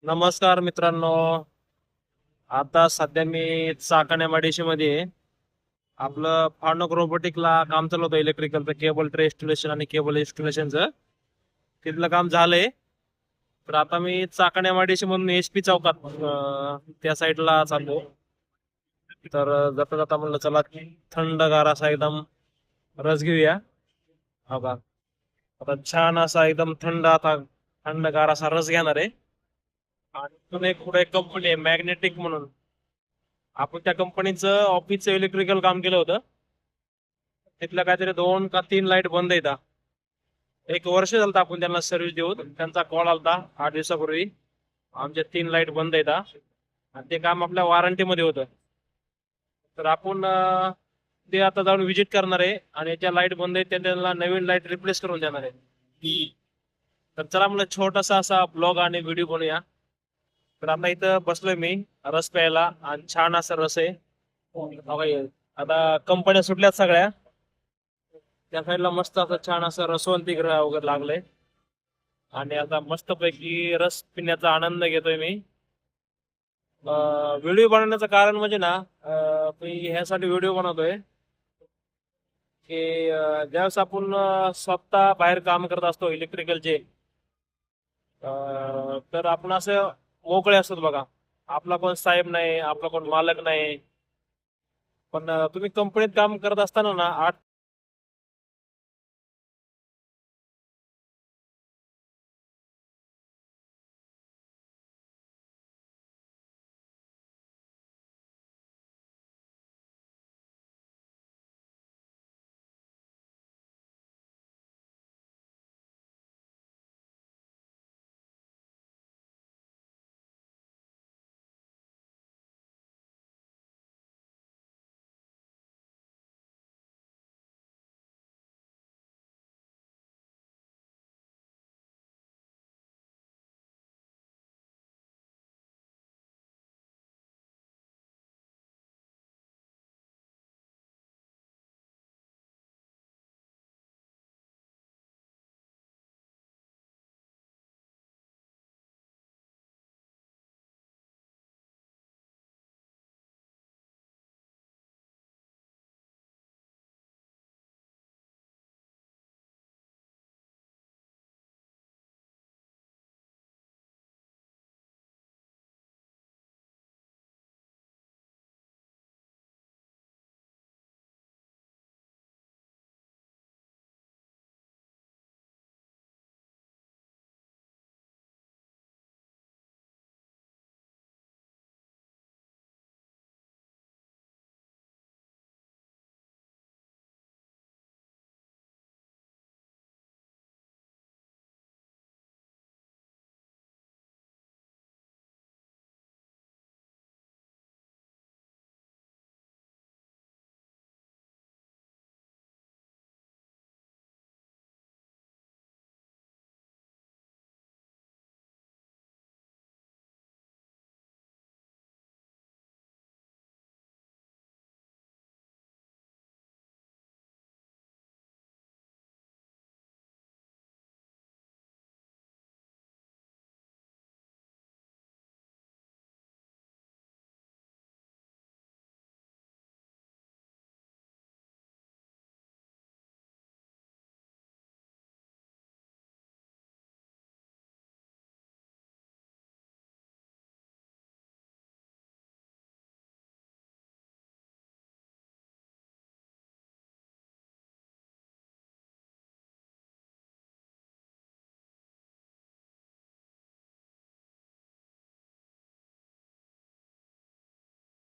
नमस्कार मित्रांनो. आता सध्या मी चाकण एमआयडीसी मध्ये आहे. आपलं फार्नोक रोबोटिकला काम चालू होतं इलेक्ट्रिकलचं केबल ट्रे इन्स्टॉलेशन आणि केबल इन्स्टॉलेशनचं. तिथलं काम झालंय. तर आता मी चाकण एमआयडीसी म्हणून एसपी चौकात त्या साईडला चाललो. तर जाता जाता म्हणलं चला थंडगार असा एकदम रस घेऊया. हो का. आता छान असा एकदम थंड आता थंडगार असा रस घेणार आहे. आणि इथून एक पुढे एक कंपनी आहे मॅग्नेटिक म्हणून. आपण त्या कंपनीचं ऑफिसचं इलेक्ट्रिकल काम केलं होतं. तिथल्या काहीतरी 2 का 3 लाईट बंद येतात. 1 वर्ष झालं आपण त्यांना सर्व्हिस देऊन. त्यांचा कॉल आलता 8 दिवसापूर्वी. आमच्या 3 लाईट बंद येतात आणि ते काम आपल्या वॉरंटीमध्ये होतं. तर आपण ते आता जाऊन व्हिजिट करणार आहे आणि ज्या लाईट बंद आहेत त्यांना नवीन लाईट रिप्लेस करून देणार आहे. तर चला म्हणलं छोटासा असा ब्लॉग आणि व्हिडिओ बनवूया. तर आता इथं बसलोय मी रस प्यायला आणि छान असा रस आहे. बघा, आता कंपन्या सुटल्यात सगळ्या. त्या साईडला मस्त असं छान असं रसवंती ग्रह वगैरे लागलंय. आणि आता मस्त पैकी रस पिण्याचा आनंद घेतोय मी. व्हिडिओ बनवण्याचं कारण म्हणजे ना, मी ह्यासाठी व्हिडिओ बनवतोय की ज्यावेळेस आपण स्वतः बाहेर काम करत असतो इलेक्ट्रिकलचे, तर आपण असं मोकळे असतो बघा. आपला कोण साहेब नाही, आपला कोण मालक नाही. पण तुम्ही कंपनीत काम करत असताना ना 8